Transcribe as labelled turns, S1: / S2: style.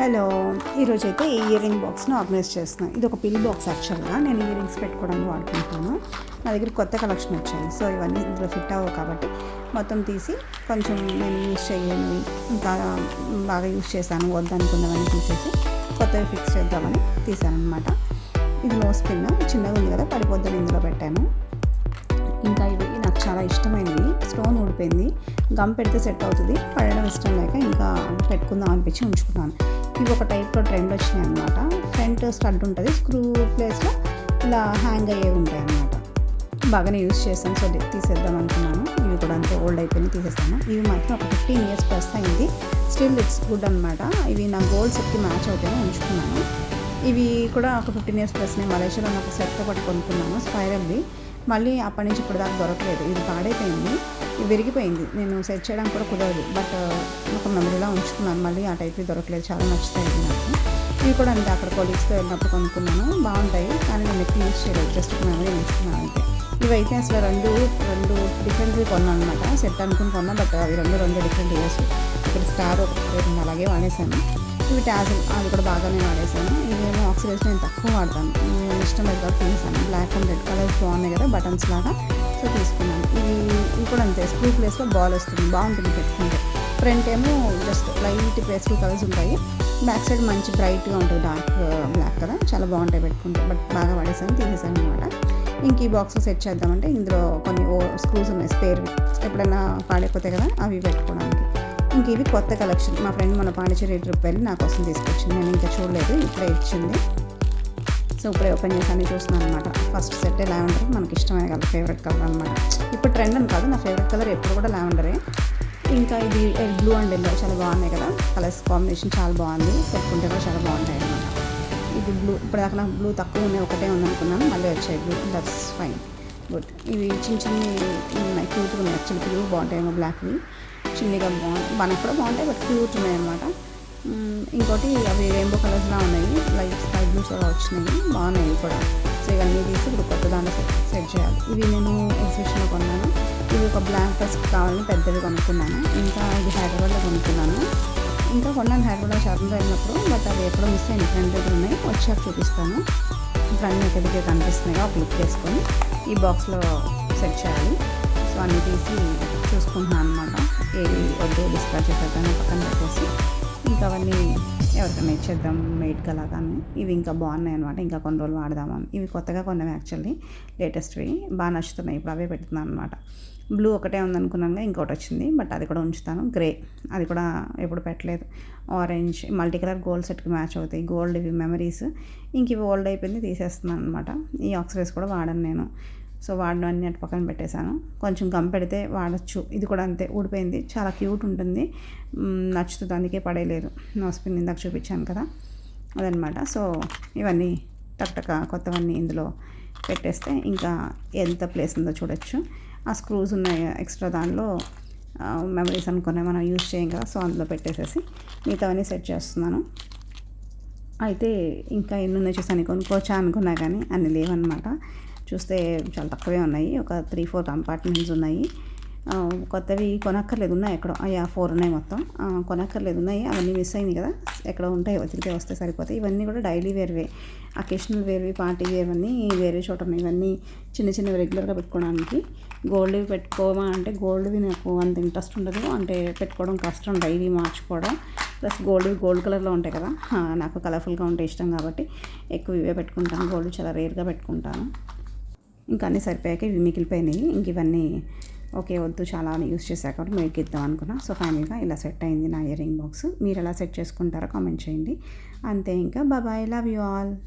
S1: Hello, ఈరోజైతే ఈ ear ring బాక్స్ను organise చేస్తున్నాను. ఇది ఒక పిల్ బాక్స్. యాక్చువల్గా నేను ఇయర్ రింగ్స్ పెట్టుకోవడానికి వాడుకుంటాను. నా దగ్గర కొత్త కలెక్షన్ వచ్చాయి. సో ఇవన్నీ ఇందులో ఫిట్ అవ్వవు కాబట్టి మొత్తం తీసి కొంచెం నేను యూజ్ చేయను, ఇంకా బాగా యూజ్ చేశాను వద్దనుకున్నవన్నీ తీసేసి కొత్తవి ఫిక్స్ చేద్దామని తీసాను అనమాట. ఇది నో స్పిన్, చిన్నగా ఉంది కదా, పడిపోద్దని ఇందులో పెట్టాను. ఇంకా ఇవి నాకు చాలా ఇష్టమైనవి. స్టోన్ ఊడిపోయింది, గమ్ పెడితే సెట్ అవుతుంది, పడడం ఇష్టం లేక ఇంకా పెట్టుకుందాం అనిపించి ఉంచుకున్నాను. ఇవి ఒక టైప్లో ట్రెండ్ వచ్చినాయి అనమాట. ఫ్రంట్ స్టడ్ ఉంటుంది, స్క్రూ ప్లేస్లో ఇలా హ్యాంగ్ అయ్యేవి ఉంటాయి అన్నమాట. బాగానే యూజ్ చేస్తాను, సో తీసేద్దాం అనుకున్నాను. ఇవి కూడా అంతే ఓల్డ్ అయిపోయి తీసేస్తాను. ఇవి మాత్రం ఒక 15 years ప్లస్ అయింది, స్టిల్ ఇట్స్ గుడ్ అనమాట. ఇవి నా గోల్డ్ సెట్కి మ్యాచ్ అవుతాయని ఉంచుకున్నాను. ఇవి కూడా ఒక 15 years ప్లస్. నేను మలేషియాలో నాకు సెట్తో పాటు కొనుక్కున్నాను, స్పైరల్ది. మళ్ళీ అప్పటి నుంచి ఇప్పుడు దాకా దొరకలేదు. ఇది పాడైపోయింది, ఇది విరిగిపోయింది. నేను సెట్ చేయడానికి కూడా కుదరదు, బట్ ఒక మెమరీలా ఉంచుకున్నాను. మళ్ళీ ఆ టైప్వి దొరకలేదు, చాలా నచ్చుతాయి ఇవి నాకు. ఇవి కూడా అంతే, అక్కడ కొలీగ్స్తో వెళ్ళినప్పుడు కొనుక్కున్నాను, బాగుంటాయి. కానీ నేను ఎక్కువ యూజ్ చేయలేదు, జస్ట్ ఒక మెమరీ ఉంచుకున్నాను అంతే. ఇవైతే అసలు రెండు డిఫరెంట్వి కొన్నాను అనమాట. సెట్ అనుకుని కొన్నా, బట్ అవి రెండు డిఫరెంట్ ఇయర్స్. ఇక్కడ స్టార్ ఒకటి అలాగే వాడేసాను. ఇవి ట్యాజిల్, అది కూడా బాగానే వాడేసాను. ఇవేమో ఆక్సిడైజ్ నేను తక్కువ వాడతాను, ఇష్టం లేదు కాబట్టి తీసాను. బ్లాక్ అండ్ రెడ్ కలర్స్ బాగున్నాయి కదా, బటన్స్ లాగా, సో తీసుకున్నాను. ఇవి కూడా అంతే, స్క్రూ ప్లేస్లో బాల్ వస్తుంది, బాగుంటుంది పెట్టుకుంటే. ఫ్రంట్ ఏమో జస్ట్ లైట్ పేస్టల్ కలర్స్ ఉంటాయి, బ్యాక్ సైడ్ మంచి బ్రైట్గా ఉంటుంది, డార్క్ బ్లాక్ కదా, చాలా బాగుంటాయి పెట్టుకుంటే. బట్ బాగా వాడేసాను, తీసేసాను అనమాట. ఇంక ఈ బాక్స్లో సెట్ చేద్దామంటే ఇందులో కొన్ని స్క్రూస్ ఉన్నాయి, స్పేర్వి, ఎప్పుడైనా పాడైపోతాయి కదా, అవి పెట్టుకోవడానికి. ఇంక ఇవి కొత్త కలెక్షన్. మా ఫ్రెండ్ మన పాండిచేరి ట్రిప్ వెళ్ళి నా కోసం తీసుకొచ్చింది, నేను ఇంకా చూడలేదు, ఇప్పుడే ఇచ్చింది. సో ఇప్పుడే ఓపెన్ చేసి అన్నీ చూస్తున్నాను అనమాట. ఫస్ట్ సెట్ లావెండర్, మనకి ఇష్టమైన కలర్, ఫేవరెట్ కలర్ అనమాట. ఇప్పుడు ట్రెండ్ అని కాదు, నా ఫేవరెట్ కలర్ ఎప్పుడు కూడా లావెండరే. ఇంకా ఇది బ్లూ అండ్ ఎల్లో చాలా బాగున్నాయి కదా, కలర్స్ కాంబినేషన్ చాలా బాగుంది, పెట్టుకుంటే కూడా చాలా బాగుంటాయి అనమాట. ఇది బ్లూ, ఇప్పుడు దాకా నాకు బ్లూ తక్కువ ఉన్నాయి, ఒకటే ఉందనుకున్నాను, మళ్ళీ వచ్చాయి బ్లూ, దట్స్ ఫైన్, గుడ్. ఇవి చిన్న ఉన్నాయి, క్యూట్గా ఉన్నాయి. యాక్చువల్లీ బ్లూ బాగుంటాయేమో, బ్లాక్వి చిన్నగా మనకు కూడా బాగుంటాయి, బట్ క్యూట్ ఉన్నాయి అనమాట. ఇంకోటి అవి రెయిన్బో కలర్స్లా ఉన్నాయి, లైట్ స్కై బ్లూస్ అలా వచ్చినాయి, బాగున్నాయి కూడా. సో ఇవన్నీ తీసి ఇప్పుడు కొత్త దాంట్లో సెట్ చేయాలి. ఇవి నేను ఎగ్జిబిషన్లో కొన్నాను. ఇవి ఒక బ్లాక్ డ్రెస్ కావాలని పెద్దవి కొనుక్కున్నాను. ఇంకా ఇది హైదరాబాద్లో కొనుక్కున్నాను. ఇంకా కొన్నాను హైదరాబాద్లో షాపింగ్లో వెళ్ళినప్పుడు, బట్ అవి ఎప్పుడో మిస్ అయింది. ఫ్రంట్ దగ్గర ఉన్నాయి, వచ్చాక చూపిస్తాను. ఇప్పుడు అన్నీ ఎక్కడికి కనిపిస్తున్నాయి, ఒక లుక్ వేసుకొని ఈ బాక్స్లో సెట్ చేయాలి. సో అన్నీ తీసి చూసుకుంటున్నాను అనమాట. ఏది వద్దు డిస్కార్డ్ చేసేద్దాను, పక్కన పెట్టేసి ఇంకా అవన్నీ ఎవరికైనా ఇచ్చేద్దాం మెయిట్కి అలా. కానీ ఇవి ఇంకా బాగున్నాయి అనమాట, ఇంకా కొన్ని రోజులు వాడదామని. ఇవి కొత్తగా కొన్నవి, యాక్చువల్లీ లేటెస్ట్వి, బాగా నచ్చుతున్నాయి. ఇప్పుడు అవే పెడుతున్నాను అనమాట. బ్లూ ఒకటే ఉందనుకున్నాను, ఇంకోటి వచ్చింది, బట్ అది కూడా ఉంచుతాను. గ్రే, అది కూడా ఎప్పుడు పెట్టలేదు. ఆరెంజ్, మల్టీ కలర్ గోల్డ్ సెట్కి మ్యాచ్ అవుతాయి. గోల్డ్ ఇవి మెమరీస్. ఇంక ఇవి ఓల్డ్ అయిపోయింది, తీసేస్తున్నాను అనమాట. ఈ ఆక్సిడైజ్ కూడా వాడను నేను, సో వాడడం అన్ని అటు పక్కన పెట్టేశాను. కొంచెం గమ్ పెడితే వాడచ్చు. ఇది కూడా అంతే, ఊడిపోయింది, చాలా క్యూట్ ఉంటుంది, నచ్చుతుంది, అందుకే పడేయలేదు. నో స్పిన్ ఇందాక చూపించాను కదా, అదనమాట. సో ఇవన్నీ టక్టక కొత్తవన్నీ ఇందులో పెట్టేస్తే ఇంకా ఎంత ప్లేస్ ఉందో చూడొచ్చు. ఆ స్క్రూస్ ఉన్నాయి ఎక్స్ట్రా, దానిలో మెమరీస్ అనుకునే మనం యూజ్ చేయం కదా, సో అందులో పెట్టేసేసి మిగతావన్నీ సెట్ చేస్తున్నాను. అయితే ఇంకా ఎన్ని ఉన్నాయి చూసాను, కొనుక్కోవచ్చా అనుకున్నా కానీ అన్ని లేవన్నమాట. చూస్తే చాలా తక్కువే ఉన్నాయి, ఒక 3-4 కంపార్ట్మెంట్స్ ఉన్నాయి. కొత్తవి కొనక్కర్లేదు, ఉన్నాయి ఎక్కడో, 4 ఉన్నాయి మొత్తం. కొనక్కర్లేదు, ఉన్నాయి, అవన్నీ మిస్ అయింది కదా, ఎక్కడ ఉంటాయి, తిరిగే వస్తే సరిపోతాయి. ఇవన్నీ కూడా డైలీ వేర్వే, అకేషనల్ వేర్వి, పార్టీ వేర్ అన్నీ వేరే చోట ఉన్నాయి. ఇవన్నీ చిన్నవి రెగ్యులర్గా పెట్టుకోవడానికి. గోల్డ్వి పెట్టుకోమా అంటే గోల్డ్వి నాకు అంత ఇంట్రెస్ట్ ఉండదు, అంటే పెట్టుకోవడం కష్టం, డైలీ మార్చుకోవడం. ప్లస్ గోల్డ్ కలర్లో ఉంటాయి కదా, నాకు కలర్ఫుల్గా ఉంటే ఇష్టం కాబట్టి ఎక్కువ ఇవే పెట్టుకుంటాను. గోల్డ్ చాలా రేర్గా పెట్టుకుంటాను. ఇంకా అన్నీ సరిపోయాక ఇవి మిగిలిపోయినాయి. ఇంక ఇవన్నీ ఓకే వద్దు, చాలా యూస్ చేశాక కాబట్టి మీకు ఇద్దాం అనుకున్నా. సో ఫైనల్గా ఇలా సెట్ అయింది నా ఇయర్ రింగ్ బాక్స్. మీరు ఎలా సెట్ చేసుకుంటారో కామెంట్ చేయండి. అంతే, ఇంకా బాయ్, లవ్ యూ ఆల్.